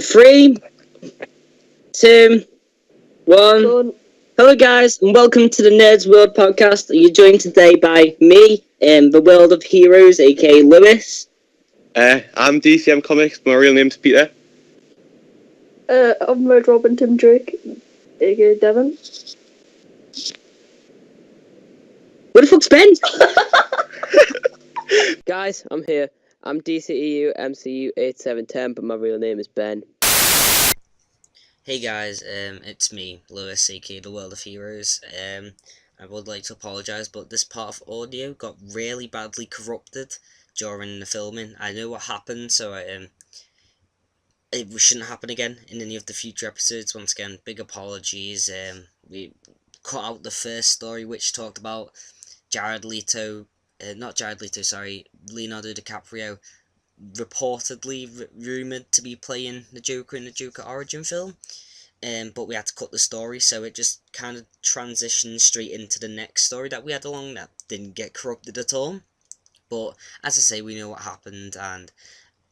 3, 2, 1. Done. Hello guys, and welcome to the Nerds World podcast. You're joined today by me, the World of Heroes, aka Lewis. I'm DCM Comics, my real name's Peter. I'm Red Robin Tim Drake, aka Devon. Where the fuck's Ben? Guys, I'm here. I'm DCEU MCU 8710, but my real name is Ben. Hey guys, it's me, Lewis, aka The World of Heroes. I would like to apologise, but this part of audio got really badly corrupted during the filming. I know what happened, so it shouldn't happen again in any of the future episodes. Once again, big apologies. We cut out the first story, which talked about Leonardo DiCaprio reportedly rumoured to be playing the Joker in the Joker origin film, but we had to cut the story, so it just kind of transitioned straight into the next story that we had along that didn't get corrupted at all. But as I say, we know what happened, and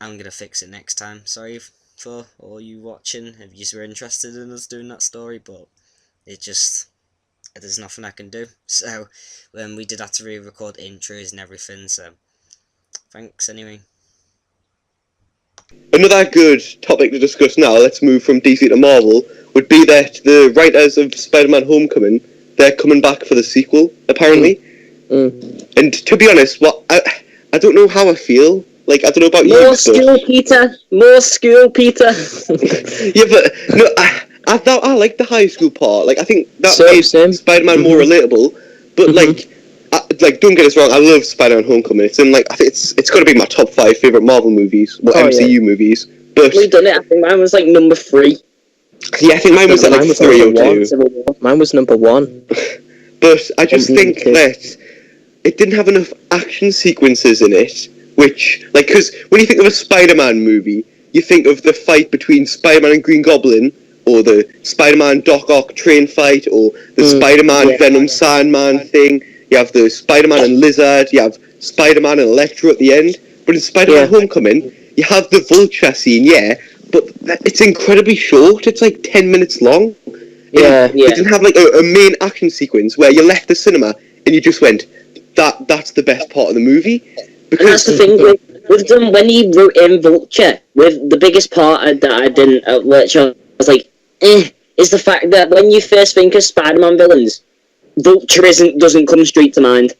I'm going to fix it next time. Sorry for all you watching if you were interested in us doing that story, but there's nothing I can do. So we did have to re-record intros and everything, so thanks anyway. Another good topic to discuss now, let's move from DC to Marvel, would be that the writers of Spider-Man Homecoming, they're coming back for the sequel, apparently. And to be honest, I don't know how I feel. Like, I don't know about you. More school, Peter. More school, Peter. Yeah, but no, I like the high school part. Like, I think that makes Spider-Man more relatable. But like, don't get us wrong, I love Spider-Man Homecoming. It's in I think it's got to be my top 5 favorite Marvel movies, MCU movies. But we've done it. I think mine was number 3. Yeah, I think mine was 3 or 2. Mine was number 1. But I just think that it didn't have enough action sequences in it, which, because when you think of a Spider-Man movie, you think of the fight between Spider-Man and Green Goblin, or the Spider-Man Doc Ock train fight, or the Spider-Man Venom Sandman thing. You have the Spider-Man and Lizard, you have Spider-Man and Electro at the end. But in Spider-Man Homecoming, you have the Vulture scene, but it's incredibly short. It's 10 minutes long. It didn't have a main action sequence where you left the cinema and you just went, that's the best part of the movie. Because and that's the thing with them, when he wrote in Vulture, with the biggest part that I didn't, which I was is the fact that when you first think of Spider-Man villains, Vulture doesn't come straight to mind.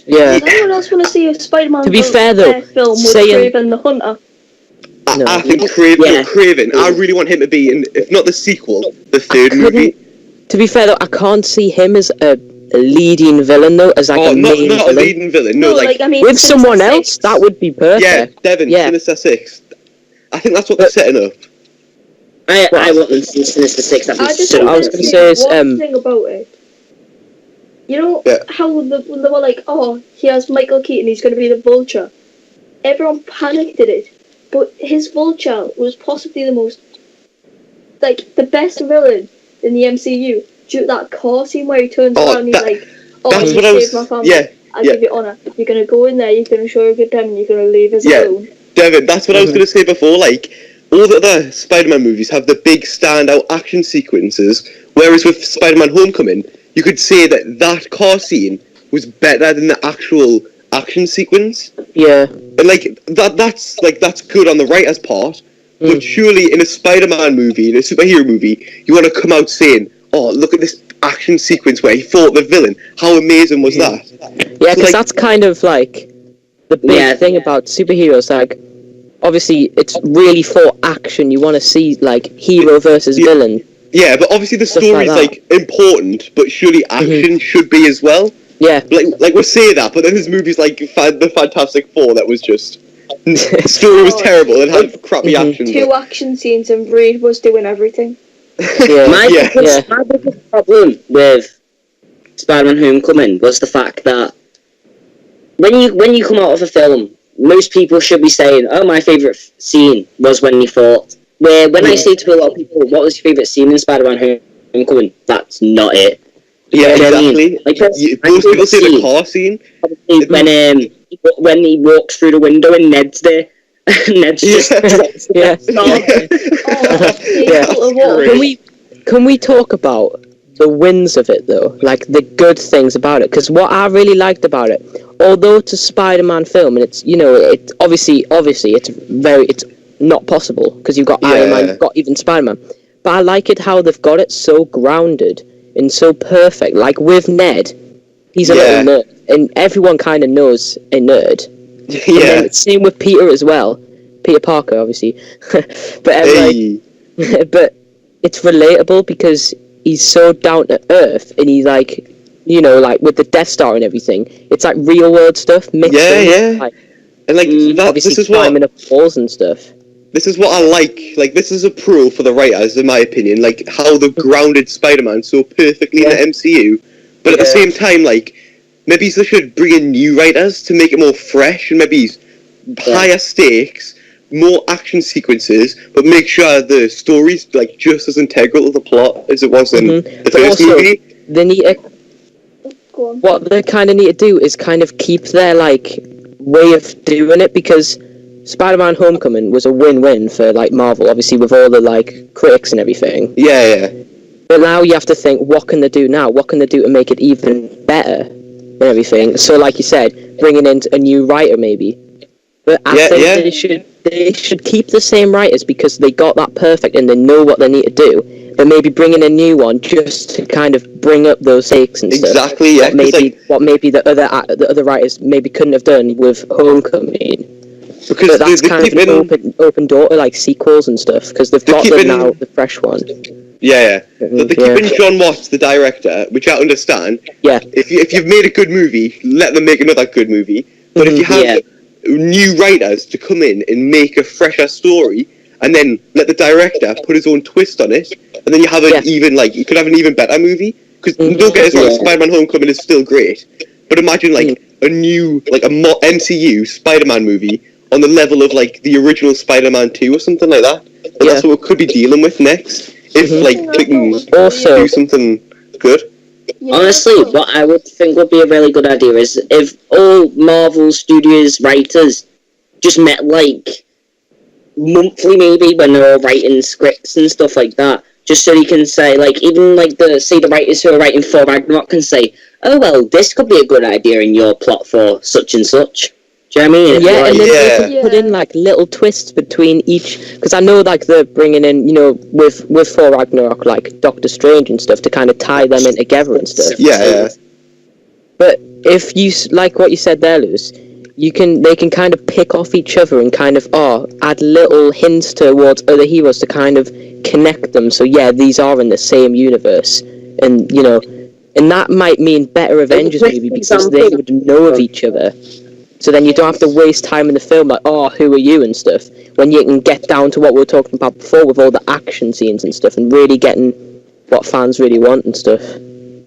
Yeah. Anyone else want to see a Spider-Man to be fair, though, film with Kraven the Hunter? I think Kraven. I really want him to be in, if not the sequel, the third movie. To be fair, though, I can't see him as a leading villain, though, as a main villain. Not a leading villain. No, with someone else, that would be perfect. Yeah, Devon, Sinister Six. I think that's what they're setting up. I want them to see Sinister Six. That'd be so. I was going to say is one thing about it. You know how when they were like, oh, he has Michael Keaton, he's going to be the Vulture. Everyone panicked at it, but his Vulture was possibly the best villain in the MCU. Due to that car scene where he turns around and he's you saved my family. I'll give you honour. You're going to go in there, you're going to show a good time, and you're going to leave us alone. Devon, that's what I was going to say before. All the other Spider-Man movies have the big standout action sequences, whereas with Spider-Man Homecoming, you could say that car scene was better than the actual action sequence. Yeah. And that's good on the writer's part, but surely in a Spider-Man movie, in a superhero movie, you want to come out saying, oh, look at this action sequence where he fought the villain. How amazing was that? Yeah, because that's kind of the big thing about superheroes. Obviously, it's really for action. You want to see hero versus villain. Yeah, but obviously the story's important, but surely action should be as well. Yeah. We'll say that, but then there's movies like The Fantastic Four that was just... the story was terrible and had crappy action. 2 action scenes and Reed was doing everything. My biggest problem with Spider-Man Homecoming was the fact that when you come out of a film, most people should be saying, oh, my favourite scene was when he fought. Where when I say to a lot of people, what was your favourite scene in Spider-Man Homecoming? That's not it. Yeah, exactly. Most people say the car scene. When he walks through the window and Ned's there, Ned's just yeah. Can we talk about the wins of it though, like the good things about it? Because what I really liked about it, although it's a Spider-Man film, and it's it obviously it's not possible because you've got Iron Man, you've got even Spider-Man, but I like it how they've got it so grounded and so perfect. Like with Ned, he's a little nerd, and everyone kind of knows a nerd. And then same with Peter as well, Peter Parker, obviously, but but it's relatable because he's so down to earth, and he's like, like with the Death Star and everything, it's like real world stuff mixed in. Like, and like obviously this is climbing up walls and stuff. This is what I like. Like, this is a pro for the writers, in my opinion. Like, how they've grounded Spider-Man so perfectly in the MCU, but at the same time, like, maybe they should bring in new writers to make it more fresh, and maybe higher stakes, more action sequences, but make sure the story's like just as integral to the plot as it was in the first movie. They need what they kind of need to do is kind of keep their like way of doing it, because Spider-Man Homecoming was a win-win for like Marvel, obviously with all the like critics and everything. But now you have to think, what can they do now? What can they do to make it even better and everything? So like you said, bringing in a new writer maybe. But I think they should keep the same writers because they got that perfect and they know what they need to do. But maybe bring in a new one just to kind of bring up those stakes and stuff. Exactly, yeah. What maybe the other writers maybe couldn't have done with Homecoming. Because that's kind of an open door to like sequels and stuff, because they've got the fresh one. They're keeping John Watts the director, which I understand. If you've made a good movie, let them make another good movie. But if you have new writers to come in and make a fresher story, and then let the director put his own twist on it, and then you have you could have an even better movie. Because don't get us wrong, Spider-Man Homecoming is still great, but imagine like a new MCU Spider-Man movie on the level of like the original Spider-Man 2 or something like that. And that's what we could be dealing with next. If they can also do something good. Honestly, what I would think would be a really good idea is if all Marvel Studios writers just met like monthly maybe when they're all writing scripts and stuff like that, just so you can say like even like the writers who are writing for Ragnarok can say, oh well, this could be a good idea in your plot for such and such. Do you know what I mean? And then they could put in like little twists between each, because I know like they're bringing in, with Thor Ragnarok, like Doctor Strange and stuff to kind of tie them in together and stuff. But if you like what you said there, Lewis, they can kind of pick off each other and kind of add little hints towards other heroes to kind of connect them. So these are in the same universe, and and that might mean better Avengers maybe because they would know of each other. So then you don't have to waste time in the film like, who are you and stuff, when you can get down to what we were talking about before with all the action scenes and stuff and really getting what fans really want and stuff.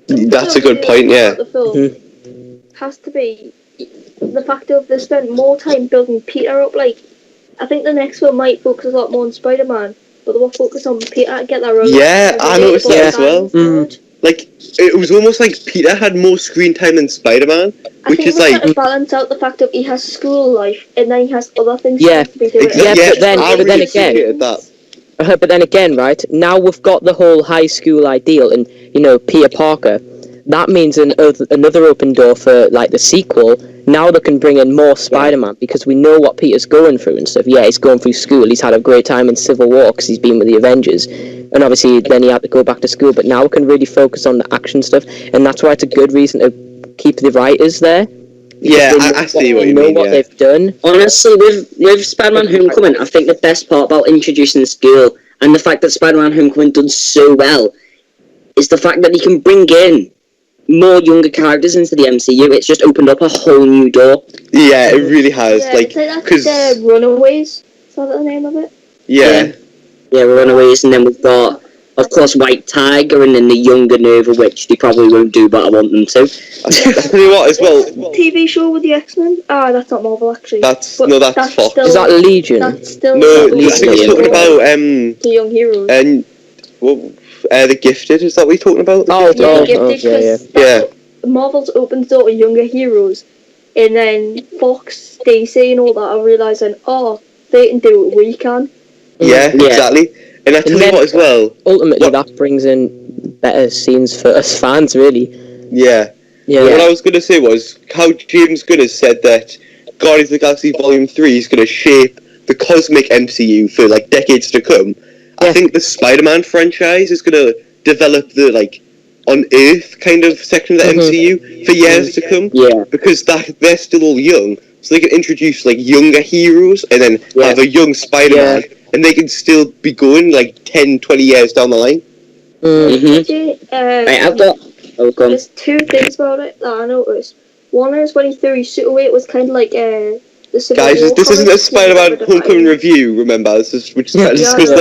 That's a good point, The film has to be the fact of they spent more time building Peter up. Like, I think the next film might focus a lot more on Spider-Man, but they will focus on Peter to get that right. Yeah, I noticed that as well. Like, it was almost like Peter had more screen time than Spider-Man, which is like to balance out the fact that he has school life and then he has other things to be doing. But then again, right, now we've got the whole high school ideal and Peter Parker. That means another open door for like the sequel. Now they can bring in more Spider-Man because we know what Peter's going through and stuff. He's going through school. He's had a great time in Civil War because he's been with the Avengers, and obviously then he had to go back to school. But now we can really focus on the action stuff, and that's why it's a good reason to keep the writers there. I see what you mean. Know what they've done. Honestly, with Spider-Man Homecoming, I think the best part about introducing school and the fact that Spider-Man Homecoming done so well is the fact that you can bring in more younger characters into the MCU. It's just opened up a whole new door. Yeah, it really has. Because Runaways. Is that the name of it? Yeah, Runaways, and then we've got, of course, White Tiger, and then the younger Nova, which they probably won't do, but I want them to. I'll tell you what, as well. TV show with the X-Men? That's not Marvel, actually. That's Fox. Is that Legion? That's still I think we're talking about the Young Heroes. And The Gifted, is that what you're talking about? Gifted, Marvel's opened the door to younger heroes, and then Fox, DC and all that are realising, they can do what we can. Yeah, exactly. And I tell you what as well. Ultimately, that brings in better scenes for us fans, really. Yeah. What I was going to say was how James Gunn has said that Guardians of the Galaxy Volume 3 is going to shape the cosmic MCU for like decades to come. I think the Spider-Man franchise is going to develop the like on Earth kind of section of the MCU for years to come. Yeah. Because they're still all young, so they can introduce like younger heroes and then have a young Spider-Man, and they can still be going like 10, 20 years down the line. Right, I've got. There's two things about it that I noticed. One is when he threw his suit away, it was kind of like the Civil Guys, War this isn't a Spider-Man Homecoming review, remember? This is, we're just trying to discuss the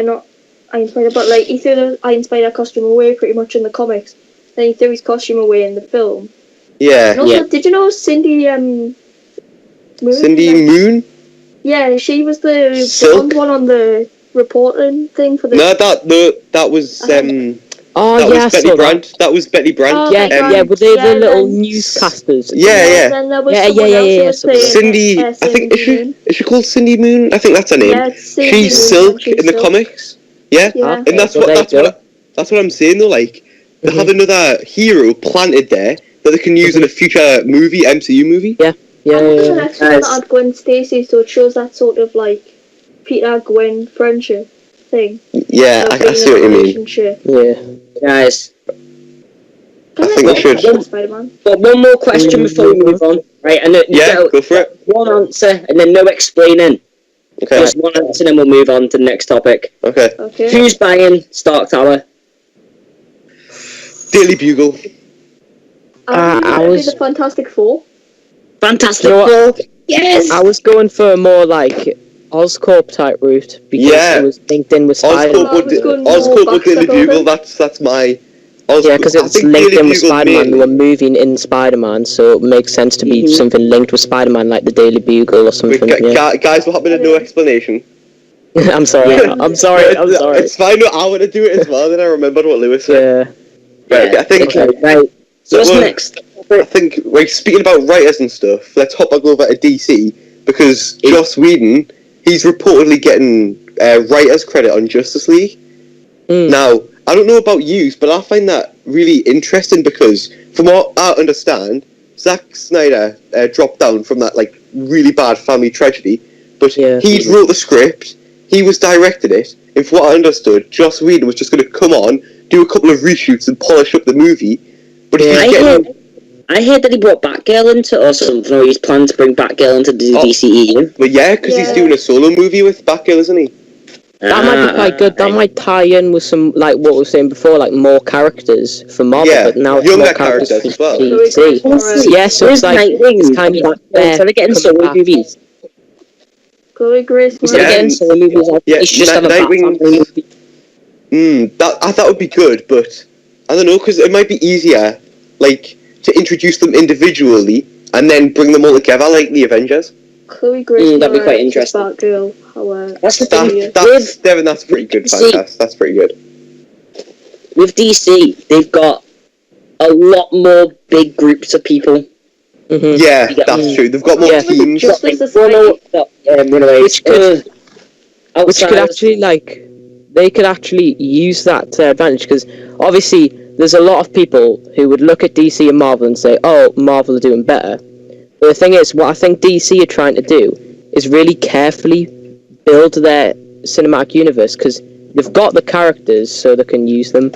not Iron Spider, but like he threw the Iron Spider costume away pretty much in the comics. Then he threw his costume away in the film. Yeah. And also, did you know Cindy Moon? Cindy Moon? Yeah, she was the blonde one on the reporting thing for the. No, that was Betty Brandt. That was Betty Brandt. Oh, were they the little newscasters? Then there was someone else who was Cindy, I think is she called Cindy Moon? I think that's her name. Yeah, she's Silk in the comics. Yeah, and that's what I'm saying though. Like they have another hero planted there that they can use in a future movie, MCU movie. And there's an extra that had Gwen Stacy, so it shows that sort of like Peter-Gwen friendship thing. Yeah, I see what you mean. Yeah. Guys, I think I should. But one more question before we move on. Right, and go for it. One answer and then no explaining. Okay. Just one answer and then we'll move on to the next topic. Okay. Who's buying Stark Tower? Daily Bugle. I was the Fantastic Four. Fantastic Four. Yes. I was going for a more like Oscorp type route because it was linked in with Spider-Man. Oscorp or Daily Bugle. That's my. Yeah, because it's linked in with Spider-Man. They were moving in Spider-Man, so it makes sense to be something linked with Spider-Man, like the Daily Bugle or something. Guys, what happened to no explanation? I'm sorry. I'm sorry. It's fine. No, I want to do it as well. Then I remembered what Lewis said. Right, I think. Right. So what's next? I think, speaking about writers and stuff, let's hop back over to DC because Joss Whedon, he's reportedly getting writers credit on Justice League. Now, I don't know about you, but I find that really interesting because, from what I understand, Zack Snyder dropped down from that like really bad family tragedy, but he wrote the script, he was directing it, and from what I understood, Joss Whedon was just going to come on, do a couple of reshoots and polish up the movie. But I heard that he brought Batgirl into or something, or he's planning to bring Batgirl into the DCEU. But because he's doing a solo movie with Batgirl, isn't he? That might be quite good. That might tie in with some, like what we were saying before, like more characters for Marvel, but now it's younger more characters as well. DC. Yeah, so it's like it's kind of instead of getting solo movies. Chloe Grace. Instead of getting solo movies, it's just have a Batman movie. That would be good, but I don't know, because it might be easier, like, to introduce them individually and then bring them all together, like the Avengers. Chloe Grace. That'd be quite interesting. Batgirl. That's the thing. Devin, that's pretty good. That's pretty good. With DC, they've got a lot more big groups of people. Yeah, that's true. They've got more teams. Which could actually, like, they could actually use that to advantage, because obviously there's a lot of people who would look at DC and Marvel and say, oh, Marvel are doing better. But the thing is, what I think DC are trying to do is really carefully build their cinematic universe, because they've got the characters so they can use them.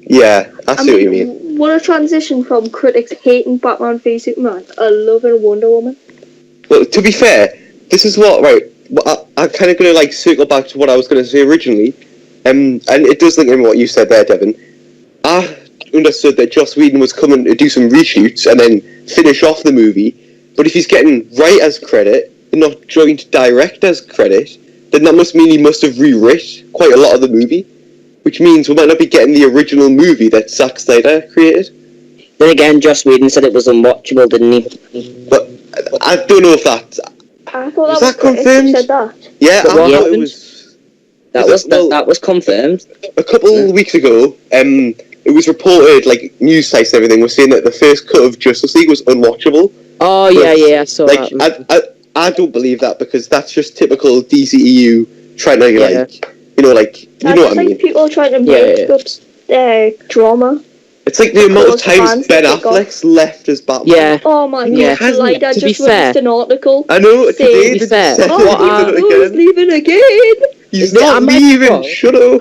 Yeah, I see what you mean. What a transition from critics hating Batman v Superman to loving Wonder Woman. Well, to be fair, this is what, I'm kind of going to, like, circle back to what I was going to say originally, and it does link in what you said there, Devin. I understood that Joss Whedon was coming to do some reshoots and then finish off the movie, but if he's getting writers credit and not joint directors credit, then that must mean he must have rewritten quite a lot of the movie, which means we might not be getting the original movie that Zack Snyder created. Then again, Joss Whedon said it was unwatchable, didn't he? But I don't know if that... I thought was that confirmed? Said that. Yeah, I thought it was... That was confirmed. A couple weeks ago, it was reported, like, news sites and everything were saying that the first cut of Justice League was unwatchable, Oh yeah, I saw like that. I don't believe that, because that's just typical DCEU trying to like you know what I mean. People trying to make up drama. It's like the amount of times Ben Affleck's left as Batman. Yeah. Oh my god! Like I just released an article. I know today. To be fair, he's leaving again. He's not leaving. Shut up.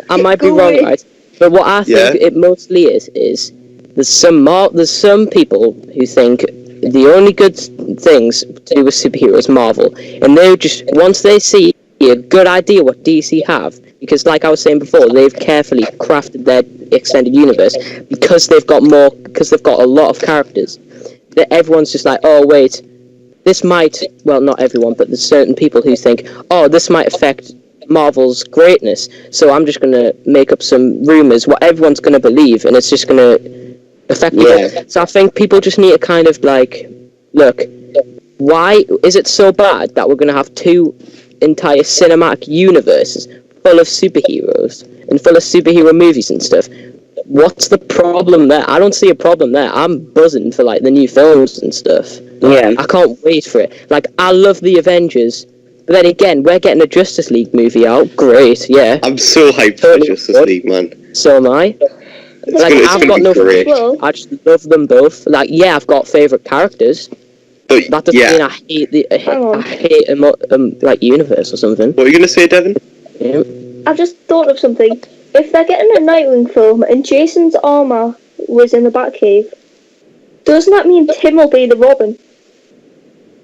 I might be wrong, right? But what I think it mostly is there's some people who think the only good things to do with superheroes is Marvel, and they just once they see a good idea what DC have, because like I was saying before, they've carefully crafted their extended universe because they've got a lot of characters. That everyone's just like, oh wait, this might, well, not everyone, but there's certain people who think, oh, this might affect Marvel's greatness, so I'm just going to make up some rumours, what everyone's going to believe, and it's just going to affect people. So I think people just need to kind of like, look, why is it so bad that we're going to have two entire cinematic universes full of superheroes and full of superhero movies and stuff? What's the problem there? I don't see a problem there. I'm buzzing for like the new films and stuff. Yeah. I can't wait for it. Like, I love the Avengers, but then again, we're getting a Justice League movie out. Great, yeah. I'm so hyped for Justice League, man. So am I. I've got no. I just love them both. Like, yeah, I've got favourite characters. But that doesn't mean I hate like universe or something. What were you gonna say, Devin? Yeah. I've just thought of something. If they're getting a Nightwing film and Jason's armour was in the Batcave, doesn't that mean Tim will be the Robin?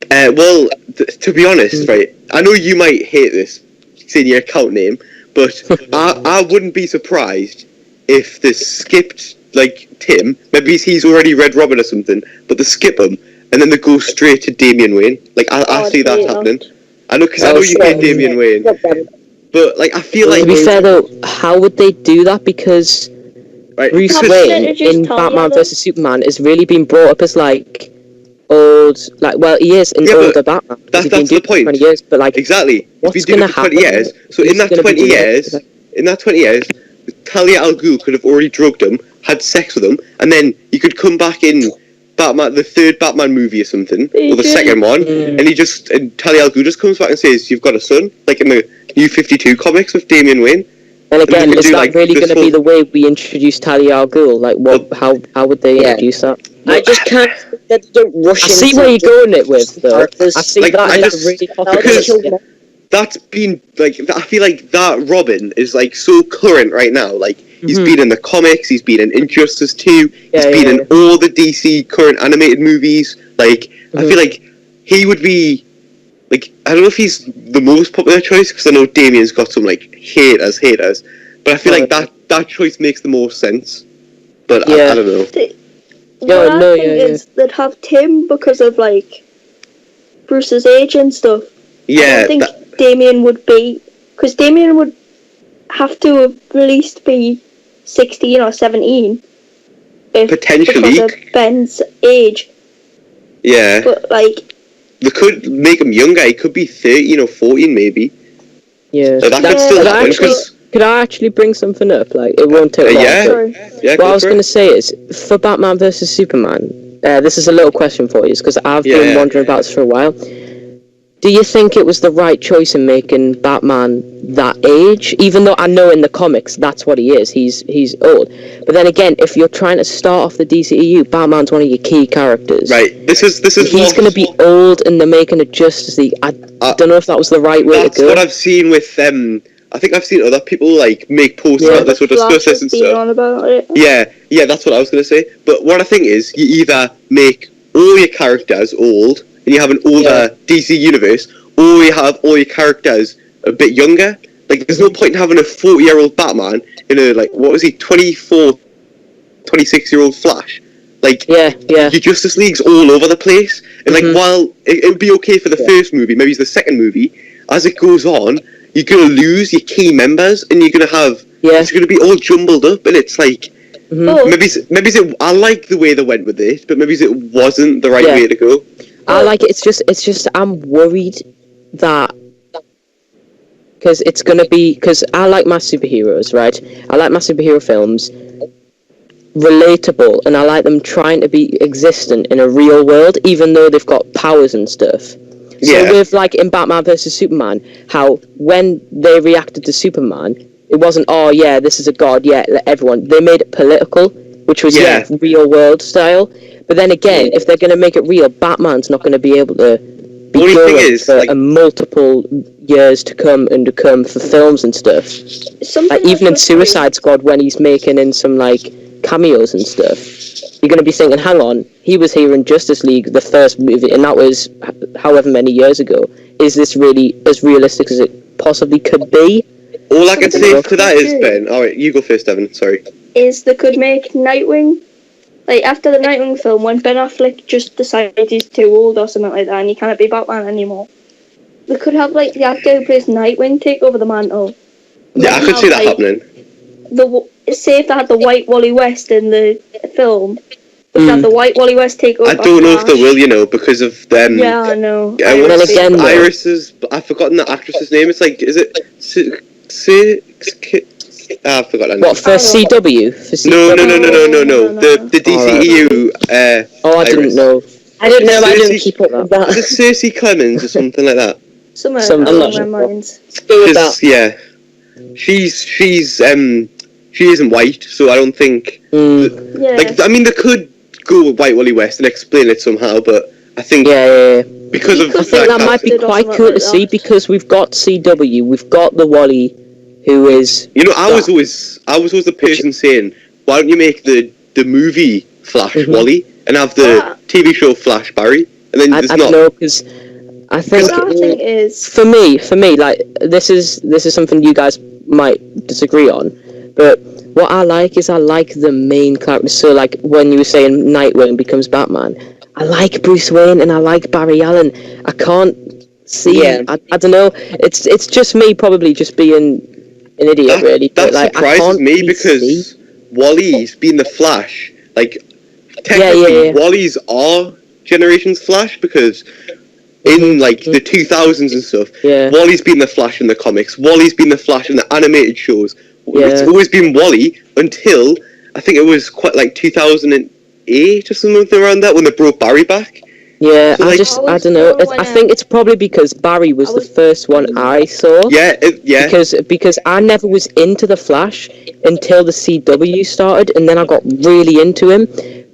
Well, to be honest, right, I know you might hate this, saying your account name, but I wouldn't be surprised if they skipped, like, Tim, maybe he's already Red Robin or something, but they skip him, and then they go straight to Damian Wayne. Like, I see that happening. I know, because I know you hate Damian Wayne. But, like, I feel like... To be fair, though, how would they do that? Because Bruce Wayne in Batman vs. Superman is really being brought up as, like, old... Like, well, he is an older Batman. That's the point. 20 years, but, like... Exactly. What's going to happen? 20 years, so in that 20 years, Talia al Ghul could have already drugged him, had sex with him, and then he could come back in Batman, the third Batman movie or something, or the second one, and Talia al Ghul just comes back and says, "You've got a son," like in the New 52 comics with Damian Wayne. And again, is that really going to be the way we introduce Talia al Ghul? Like, what? How would they introduce that? I just can't. They don't rush. I see where you're going it with, though. I see like, that is really because that's been like, I feel like that Robin is like so current right now. Like, he's been in the comics, he's been in Injustice 2, he's been in all the DC current animated movies. Like, I feel like he would be, like, I don't know if he's the most popular choice, because I know Damian's got some, like, haters, but I feel like that choice makes the most sense. But I don't know. What I think is they'd have Tim because of, like, Bruce's age and stuff. Yeah. I don't think Damian would be, because Damian would have to at least be 16 or 17. Potentially. Because of Ben's age. Yeah. But, like... They could make him younger. He could be 13 or 14, maybe. Yeah. So that could still happen. Could I actually bring something up? Like, it won't take long. Yeah. What I was going to say is, for Batman vs. Superman, this is a little question for you, because I've been wondering about this for a while. Do you think it was the right choice in making Batman that age? Even though I know in the comics that's what he is. He's old. But then again, if you're trying to start off the DCEU, Batman's one of your key characters. Right. This is. He's going to be old, and they're making a Justice League. I don't know if that was the right way to go. That's what I've seen with I think I've seen other people like make posts about this or discuss this and stuff. About it. Yeah, that's what I was going to say. But what I think is, you either make all your characters old, and you have an older DC universe, or you have all your characters a bit younger. Like, there's no point in having a 40-year-old Batman in a, like, what was he, 24, 26-year-old Flash. Like, your Justice League's all over the place. And, like, while it would be okay for the first movie, maybe it's the second movie, as it goes on, you're going to lose your key members, and you're going to have... It's going to be all jumbled up, and it's like... Maybe I like the way they went with it, but maybe it wasn't the right way to go. I like it. It's just I'm worried that... Because it's going to be... Because I like my superheroes, right? I like my superhero films. relatable, and I like them trying to be existent in a real world, even though they've got powers and stuff. So with, like, in Batman vs Superman, how when they reacted to Superman, it wasn't, oh yeah, this is a god, yeah, everyone. They made it political, which was, real world style. But then again, if they're going to make it real, Batman's not going to be able to be going for like, multiple years to come for films and stuff. Like, even in Suicide Squad, when he's making in some, like, cameos and stuff, you're going to be thinking, hang on, he was here in Justice League, the first movie, and that was however many years ago. Is this really as realistic as it possibly could be? All I can say to that is, Ben, alright, you go first, Evan, sorry. Is they could make Nightwing, like, after the Nightwing film, when Ben Affleck just decided he's too old or something like that, and he can't be Batman anymore, they could have, like, the actor who plays Nightwing take over the mantle. Yeah, I could see that happening. Say if they had the white Wally West in the film, they have the white Wally West take over. I don't know if they will, you know, because of them. Yeah, I know. Iris's, I've forgotten the actress's name. It's like, is it? I've forgotten. What, for CW? For CW? No. The DCEU. I didn't know. I didn't keep up with that. Is it Cersei Clemens or something like that? Some along my minds. Yeah, she isn't white, so I don't think. Like, I mean, they could go with White Wally West and explain it somehow, but I think because of I think that might be quite cool to see, because we've got CW, we've got the Wally, who is. You know, I was always the person saying, why don't you make the movie Flash Wally and have the TV show Flash Barry, and then there's I don't know, because I think is for me, like, this is something you guys might disagree on. But what I like the main characters. So, like, when you were saying Nightwing becomes Batman, I like Bruce Wayne and I like Barry Allen. I can't see. I don't know. It's just me probably just being an idiot, really. That but, like, surprises me because Wally's been the Flash. Like, technically, Wally's our generation's Flash, because in, like, the 2000s and stuff, Wally's been the Flash in the comics. Wally's been the Flash in the animated shows. It's always been Wally until I think it was quite like 2008 or something around that when they brought Barry back. Yeah, so, like, I don't know. I think it's probably because Barry was the first one I saw. Yeah. Because I never was into the Flash until the CW started, and then I got really into him.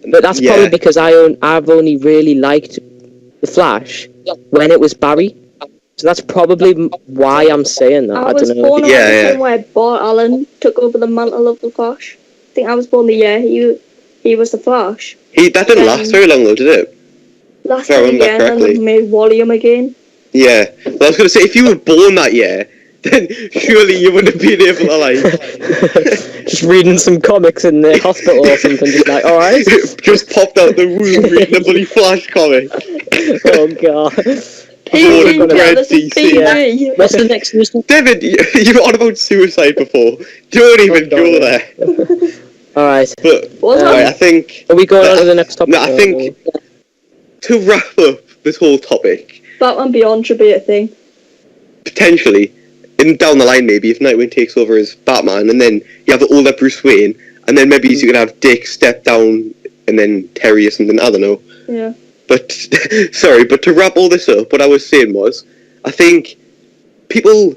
But that's probably because I've only really liked the Flash when it was Barry. So that's probably why I'm saying that. I don't know. I was born around the time where Bart Allen took over the mantle of the Flash. I think I was born the year he was the Flash. That didn't last very long though, did it? Lasted a year, and then they made Wally him again. Yeah. Well, I was going to say, if you were born that year, then surely you wouldn't have been able to, like... just reading some comics in the hospital or something, just like, alright. Just popped out the room reading a bloody Flash comic. Oh, God. What's the next news? David, you were on about suicide before. Don't even go there. Alright. But I think... Are we going on to the next topic? No, I think to wrap up this whole topic... Batman Beyond should be a thing. Potentially. Down the line, maybe, if Nightwing takes over as Batman, and then you have the older Bruce Wayne, and then maybe you can have Dick step down, and then Terry or something, I don't know. Yeah. But, sorry, but to wrap all this up, what I was saying was, I think people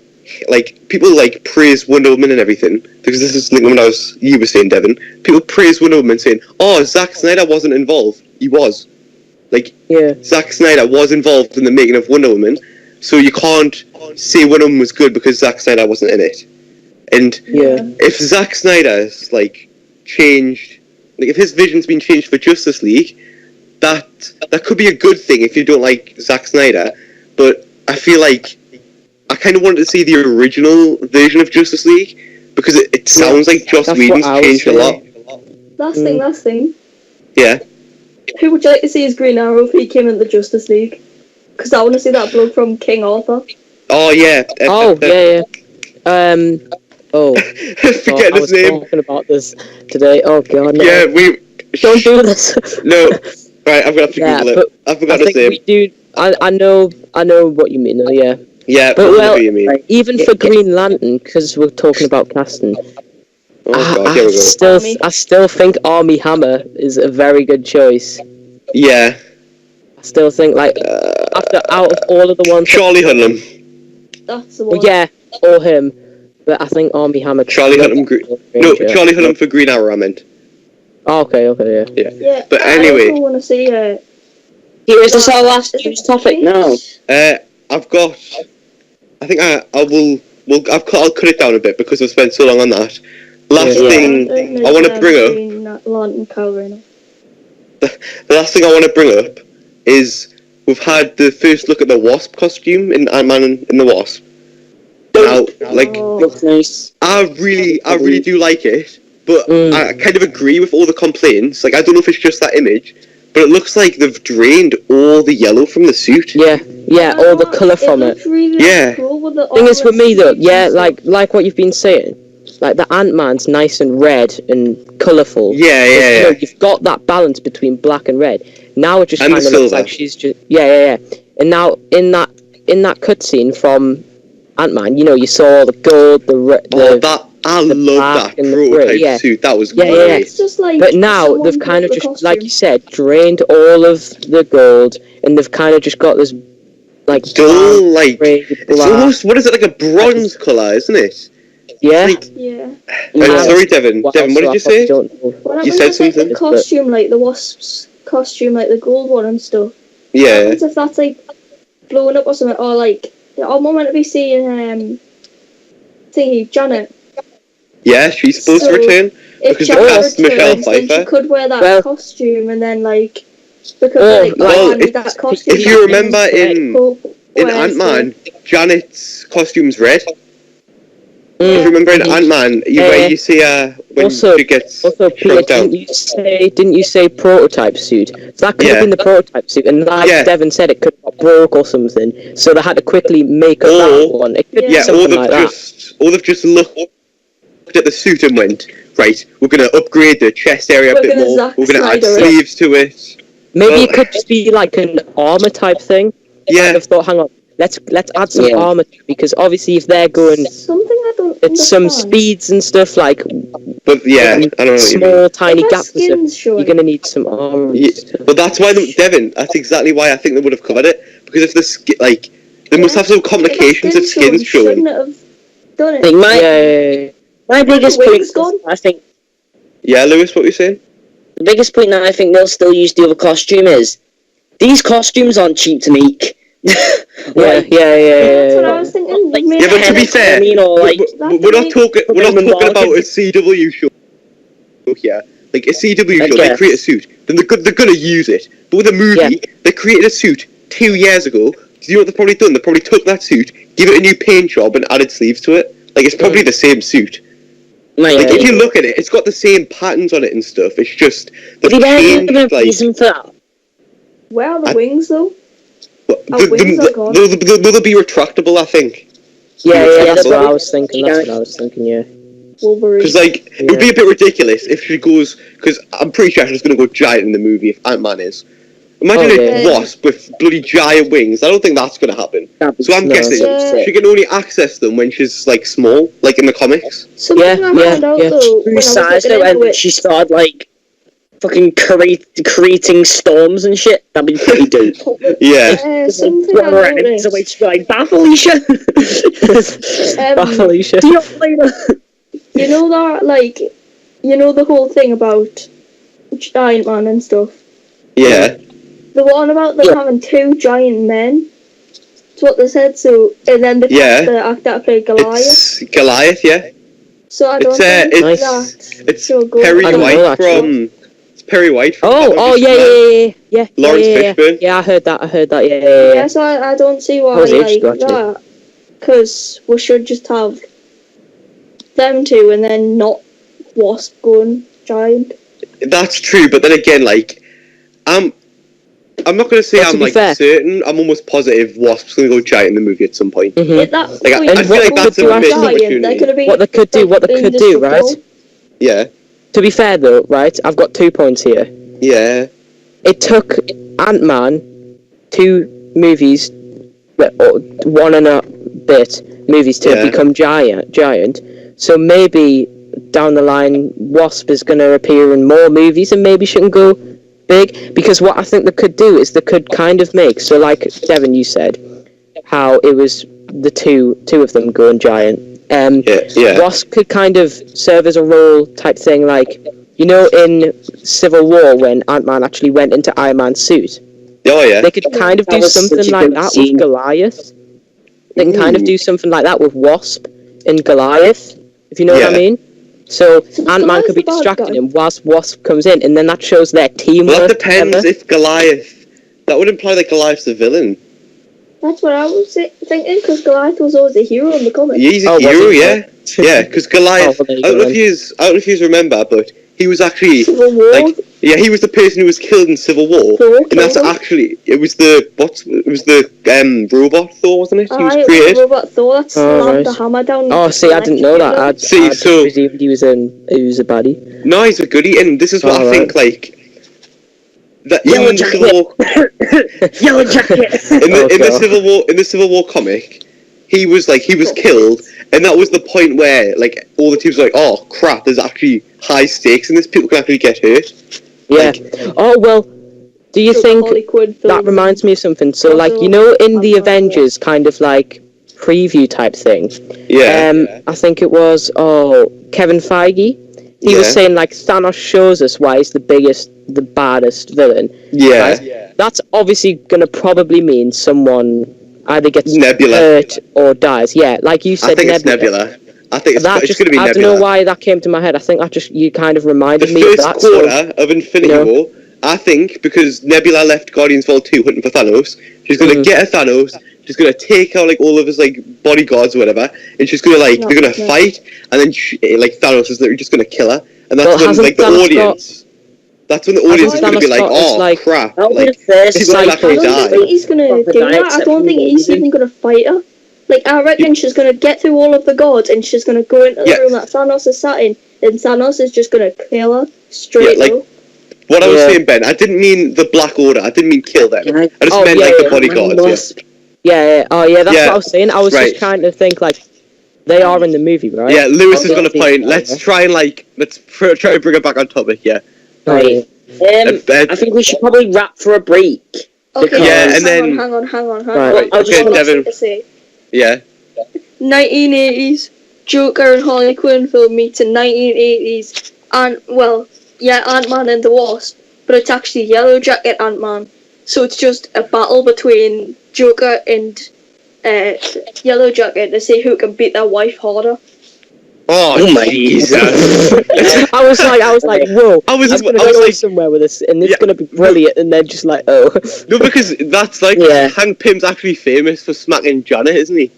praise Wonder Woman and everything, because this is like when you were saying, Devin, people praise Wonder Woman saying, oh, Zack Snyder wasn't involved. He was. Like, Zack Snyder was involved in the making of Wonder Woman, so you can't say Wonder Woman was good because Zack Snyder wasn't in it. And if Zack Snyder's, like, changed, like, if his vision's been changed for Justice League, that could be a good thing if you don't like Zack Snyder, but I feel like I kind of wanted to see the original version of Justice League, because it sounds like Joss Whedon's changed a lot. Last thing. Yeah. Who would you like to see as Green Arrow if he came in the Justice League? Because I want to see that bloke from King Arthur. Oh, yeah. Yeah. Forget his name. I was talking about this today. Oh, God, no. Yeah, Don't do this. No. Right, I'm going to have to Google it. I forgot his name. I know what you mean, though, yeah. Yeah, but what you mean. Even for Green Lantern, because we're talking about casting, Oh god, here we go. I still think Army Hammer is a very good choice. Yeah. I still think, like, out of all of the ones... Charlie Hunnam. That's the one. Well, yeah, or him. But I think Army Hammer... Charlie Hunnam... Charlie Hunnam for Green Arrow, I meant. Oh, okay, yeah. Yeah. But anyway... I also want to see it. Is this our last news topic? No. I've got... I think I'll cut it down a bit because I've spent so long on that. Last thing I want to bring up... The last thing I want to bring up is we've had the first look at the Wasp costume in Ant-Man and the Wasp. Now, like, looks nice. I really do like it, but I kind of agree with all the complaints. Like, I don't know if it's just that image, but it looks like they've drained all the yellow from the suit. Yeah, all the colour from it. Really yeah. cool with the Thing is with me though, like what you've been saying, like the Ant-Man's nice and red and colourful. Yeah. You've got that balance between black and red. Now it just And kind of looks like she's just And now in that cutscene from Ant-Man, you saw all the gold, I love that prototype suit. That was great. Yeah. It's just like, but now they've kind of just, costume. Like you said, drained all of the gold, and they've kind of just got this like dull, like it's almost, what is it, like a bronze colour, isn't it? Yeah. Sorry, Devin. Devin, what did you say? You said something. The costume, like the Wasp's costume, like the gold one and stuff. Yeah. What happens if that's like blowing up or something, or like I'm meant to be seeing Janet. Yeah, she's supposed to return because they cast Michelle Pfeiffer. She could wear that costume and then like because that costume. If you remember in Ant-Man, Janet's costume's red. If you remember in Ant-Man, where you see her when she gets shrunk down. Didn't you say prototype suit? So that could have been the prototype suit, and like Devin said, it could have got broke or something. So they had to quickly make up that one. It could be something like that. Or they've just looked at the suit and went, right, we're going to upgrade the chest area a bit more. We're going to add sleeves to it. Maybe it could just be like an armor type thing. Yeah. I thought, hang on, let's add some armor, because obviously if they're going it's some speeds and stuff like. But I don't know. Small tiny gaps and stuff. You're gonna need some armor. Yeah, but that's why Devin. That's exactly why I think they would have covered it, because if the skin, like, they must have some complications of skins showing. Done it. My biggest point, I think. Yeah, Lewis, what were you saying? The biggest point that I think they'll still use the other costume is these costumes aren't cheap to make. That's what I was thinking. Yeah, but to be fair, we're not talking about a CW show here. Like a CW show, they create a suit, then they're gonna use it. But with a movie, they created a suit 2 years ago. Do you know what they've probably done? They probably took that suit, give it a new paint job, and added sleeves to it. Like, it's probably the same suit. Like, if you look at it, it's got the same patterns on it and stuff. It's just they've changed, like, reason for that. Where are the wings though? They'll be retractable, I think. Yeah, that's what I was thinking. Yeah. Because, like, it would be a bit ridiculous if she goes, because I'm pretty sure she's going to go giant in the movie if Ant-Man is. Imagine a Wasp with bloody giant wings. I don't think that's going to happen. So I'm guessing she can only access them when she's, like, small, like in the comics. Size though, and she started, like, fucking creating storms and shit. That'd be pretty dope. Yeah. Something I noticed. So she'd be like, Bath Alicia! Bath Alicia. You know that, like, the whole thing about Giant Man and stuff? Yeah. The one about them having two giant men. That's what they said, so, and then the actor that played Goliath. It's Goliath, yeah. So I don't think it's Perry White from... It's Perry White from... Yeah. Lawrence Fishburne. Yeah, I heard that, yeah. Yeah, so I don't see why, that. Because we should just have them two and then not Wasp going giant. That's true, but then again, like, I'm not going to say I'm like certain. I'm almost positive Wasp's going to go giant in the movie at some point. Mm-hmm. I feel like that's a missed opportunity. What they could do, right? Yeah. To be fair though, right? I've got 2 points here. Yeah. It took Ant-Man 2 movies, one and a bit movies to become giant. So maybe down the line, Wasp is going to appear in more movies and maybe she can go big. Because what I think they could do is they could kind of make, so like Devin, you said, how it was the two of them going giant. Wasp could kind of serve as a role type thing, like, you know, in Civil War when Ant-Man actually went into Iron Man's suit. Oh yeah. They could kind of do something like that with Goliath. They can kind of do something like that with Wasp and Goliath, if you know what I mean. So Ant-Man could be distracting him whilst Wasp comes in, and then that shows their teamwork. Well, that depends if Goliath... That would imply that Goliath's the villain. That's what I was thinking, because Goliath was always a hero in the comics. Yeah, he's a hero, yeah. Yeah, because Goliath... I don't know if you remember, but he was actually... Civil War? Like, yeah, he was the person who was killed in Civil War. And that's actually... It was the robot Thor, wasn't it? He was created. Robot Thor, that slammed the hammer down. Oh, see, I didn't know that. I presumed he was a baddie. No, he's a goodie, and this is what I think, like... That Yellow Jacket. Yellow Jacket. in the Civil War comic, he was killed, and that was the point where like all the teams were like, oh crap, there's actually high stakes in this. People can actually get hurt. Yeah. Oh well. Do you think that reminds me of something? So like, you know, in the Avengers kind of like preview type thing. Yeah. I think it was Kevin Feige. He was saying like Thanos shows us why he's the baddest villain. Yeah. Right? That's obviously gonna probably mean someone either gets hurt or dies. Yeah, like you said. I think it's Nebula. I think it's going to be Nebula. I don't know why that came to my head. I think that you kind of reminded me of that. The first quarter of Infinity War, I think, because Nebula left Guardians Vol 2 hunting for Thanos, she's going to get a Thanos. She's gonna take out like all of his like bodyguards or whatever, and she's gonna like they're gonna fight, and then Thanos is literally just gonna kill her, and that's when like the audience. That's when the audience is gonna be like, "Oh crap!" Like, he's gonna die. I don't think he's gonna do that. I don't think he's even gonna fight her. Like I reckon she's gonna get through all of the gods, and she's gonna go into the room that Thanos is sat in, and Thanos is just gonna kill her straight up. What I was saying, Ben, I didn't mean the Black Order. I didn't mean kill them. I just meant like the bodyguards. Yeah. Oh, yeah. That's what I was saying. I was just trying to think like they are in the movie, right? Yeah, Lewis is going to point. Let's try and try to bring it back on topic. Yeah. Right. I think we should probably wrap for a break. Okay. Yeah, and then hang on. Right. Okay, Devin. Yeah. 1980s Joker and Harley Quinn film meets in 1980s Ant-Man and the Wasp, but it's actually Yellow Jacket Ant-Man. So it's just a battle between Joker and Yellow Jacket to see who can beat their wife harder. Oh my Jesus! I was like, whoa! I was gonna go somewhere with this, and it's gonna be brilliant, and then just like, oh. No, because that's like Hank Pym's actually famous for smacking Janet, isn't he?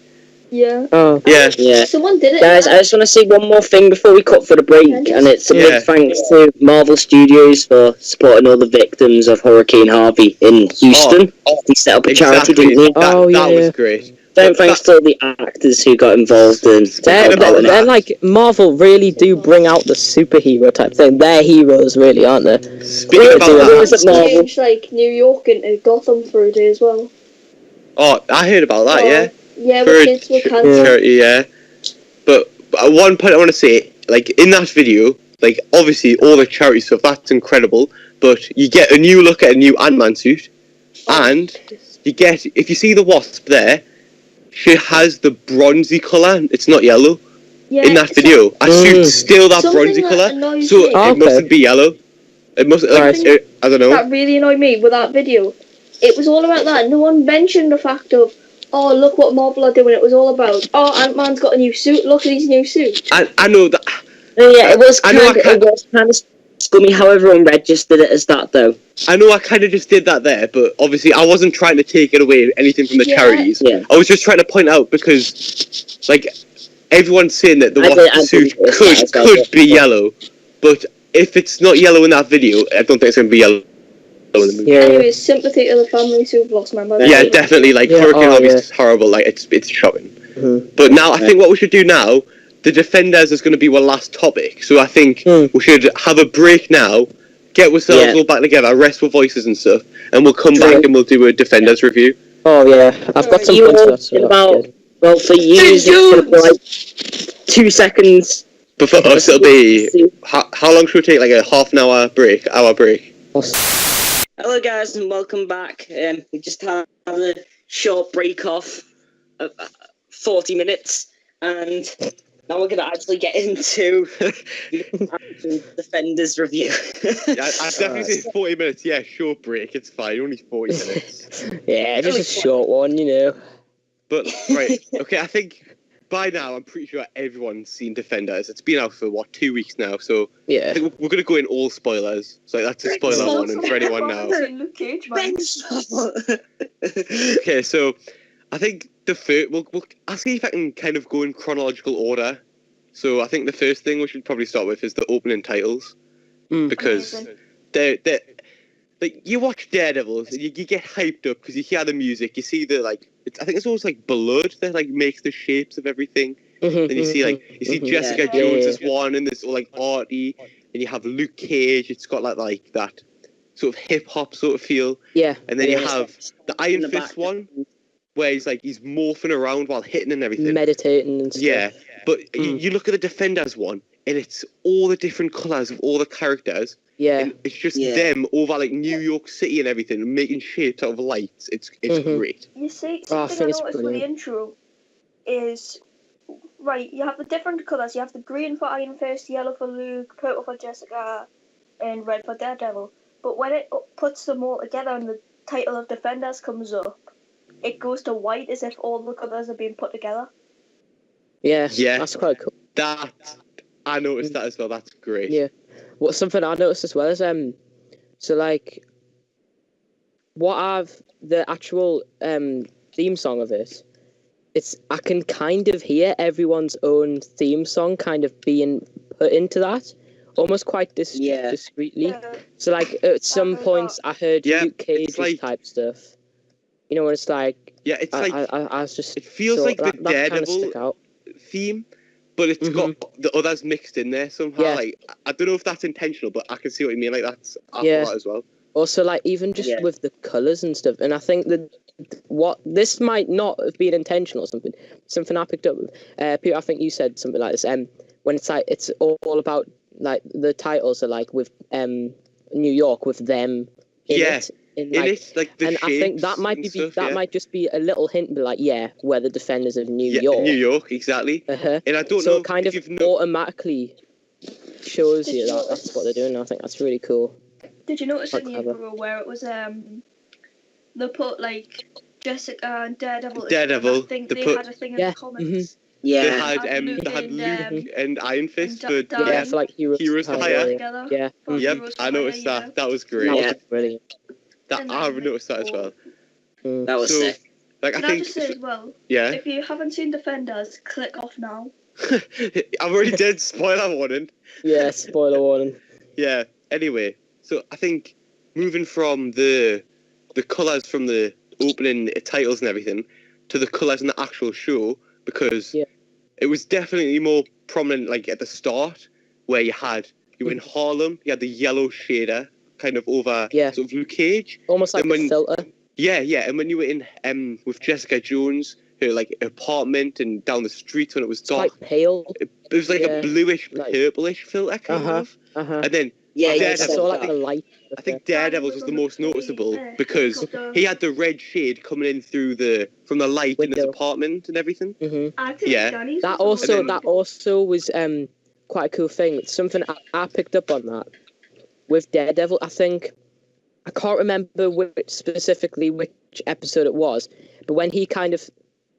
Yeah. Oh. Yeah. Someone did it. Guys, I just want to say one more thing before we cut for the break, and it's a big thanks to Marvel Studios for supporting all the victims of Hurricane Harvey in Houston. They set up a charity, didn't they? That was great. Thanks to all the actors who got involved in. They're like, Marvel really do bring out the superhero type thing. They're heroes, really, aren't they? Speaking about that, changed like New York into Gotham for a day as well. Oh, I heard about that. Yeah, with kids with cancer. Charity, But at one point I want to say, like, in that video, like, obviously all the charity stuff, that's incredible, but you get a new look at a new Ant-Man suit, and you get, if you see the Wasp there, she has the bronzy colour, it's not yellow, in that video. Her suit's still that bronzy colour, so it mustn't be yellow. It must, I don't know. That really annoyed me with that video. It was all about that. No one mentioned the fact of, oh, look what Marvel are doing. It was all about, oh, Ant-Man's got a new suit. Look at his new suit. I know that. Yeah, it was kind of scummy how everyone registered it as that, though. I know I kind of just did that there, but obviously I wasn't trying to take it away anything from the charities. Yeah. I was just trying to point out because, like, everyone's saying that the Wasp suit could be yellow, but if it's not yellow in that video, I don't think it's going to be yellow. Anyways, sympathy to the families who've lost members. Yeah, definitely. Like, Hurricane Harvey is horrible. Like, it's shocking. Mm-hmm. But now I think what we should do now, the Defenders is going to be our last topic. So I think we should have a break now, get ourselves all back together, rest our voices and stuff, and we'll come back and we'll do a Defenders review. Oh yeah, I've got some good stuff. Well, for you, like 2 seconds. But for us, it'll be how long should we take? Like a half an hour break? Hello guys and welcome back. We just had a short break off of 40 minutes and now we're going to actually get into the Defenders review. I'd definitely say 40 minutes. Yeah, short break. It's fine. Only 40 minutes. Yeah, just a short one, you know. But, right. Okay, I think by now I'm pretty sure everyone's seen Defenders. It's been out for, 2 weeks now. So Yeah. I think we're going to go in all spoilers. So that's a spoiler warning for anyone now. Okay, so I think the first, I'll see if I can kind of go in chronological order. So I think the first thing we should probably start with is the opening titles, because they're like, you watch Daredevil and you get hyped up because you hear the music, you see the I think it's almost like blood that like makes the shapes of everything. Then you see Jessica Jones as one, and there's all like arty, and you have Luke Cage. It's got like that sort of hip hop sort of feel. Yeah. And then you have the Iron Fist one, where he's morphing around while hitting and everything. Meditating and stuff. Yeah, but you look at the Defenders one, and it's all the different colours of all the characters. Yeah. And it's just them over like New York City and everything, making shapes out of lights. It's great. You see, something I noticed with the intro is, right, you have the different colours. You have the green for Iron Fist, yellow for Luke, purple for Jessica, and red for Daredevil. But when it puts them all together and the title of Defenders comes up, it goes to white as if all the colours are being put together. Yeah, that's quite cool. I noticed that as well. That's great. Yeah. What's something I noticed as well is the actual theme song of it. I can kind of hear everyone's own theme song kind of being put into that, almost quite discreetly. Yeah. So like at some points I heard Luke Cage type stuff. You know, when it's like it's I was just, it feels like the Daredevil kind of theme, but it's got the others mixed in there somehow. Yeah. Like, I don't know if that's intentional, but I can see what you mean. Like, that's that as well. Also, like, even just with the colours and stuff, and I think that this might not have been intentional or something I picked up. Peter, I think you said something like this. When it's like it's all about like the titles are like with New York with them in it. Like the and I think that might might just be a little hint, but like we're the Defenders of New York. New York, exactly. And I don't know. So it kind of automatically shows you that that's what they're doing. I think that's really cool. Did you notice in the intro where it was they put like Jessica and Daredevil? Daredevil. I think they had a thing in the comics. Yeah. They had Luke and Iron Fist for like Heroes for Hire. Yeah. Yep, I noticed that. That was great. That was brilliant. I noticed that as well. That was sick. Like, I just say as well, if you haven't seen Defenders, click off now. I've already did spoiler warning. Yeah, spoiler warning. Yeah, anyway, so I think moving from the colours from the opening titles and everything to the colours in the actual show, because it was definitely more prominent like at the start, where you were in Harlem, you had the yellow shader kind of over sort of Luke Cage. Almost like a filter. Yeah, and when you were in with Jessica Jones, her like apartment and down the street when it was dark. Quite pale. It was like a bluish, purplish filter kind of. And then Daredevil, like the light. I think Daredevil was the most noticeable because he had the red shade coming in from the light in his apartment and everything. That also was quite a cool thing. It's something I picked up on that with Daredevil. I think I can't remember which episode it was, but when he kind of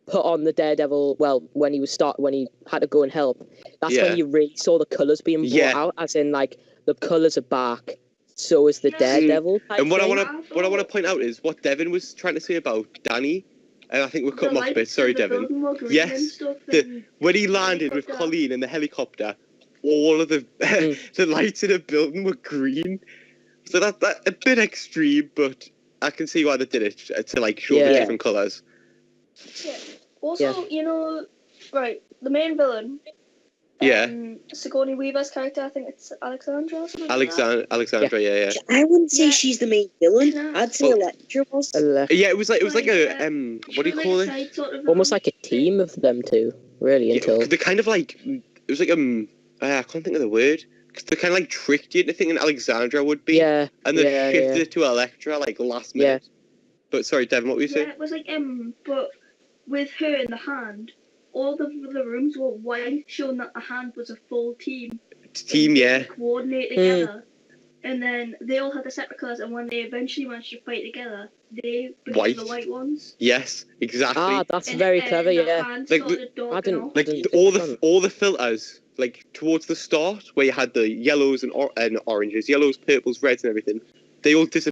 put on the Daredevil, when he had to go and help, that's when you really saw the colours being brought out, as in like the colours are back, so is the Daredevil. And what I want to point out is what Devin was trying to say about Danny, and I think we're cutting off a bit. Sorry, Devin. Yes, when he landed with Colleen in the helicopter, all of the the lights in the building were green. So that's a bit extreme, but I can see why they did it to like show the different colours. Yeah. Also, you know, right, the main villain. Sigourney Weaver's character, I think it's Alexandra or something. Alexandra, yeah. I wouldn't say she's the main villain. I'd say Elektra was. Yeah, it was like a what do you call it? Almost like a team of them two, really. Until they're kind of like it was like I can't think of the word. Because they kind of like tricked you into thinking Alexandra would be. Yeah. And they yeah, shifted yeah. it to Electra like last minute. But sorry, Devin, what were you saying? Yeah, it was like but with her in the hand, all the rooms were white, showing that the hand was a full team. Team, They yeah. coordinate together. And then they all had the separate colours, and when they eventually managed to fight together, they became the white ones. Yes, exactly. Ah, that's And very clever, the yeah. hand Like, started darking off. Like all the filters, like towards the start, where you had the yellows and oranges, yellows, purples, reds, and everything, they all disappeared.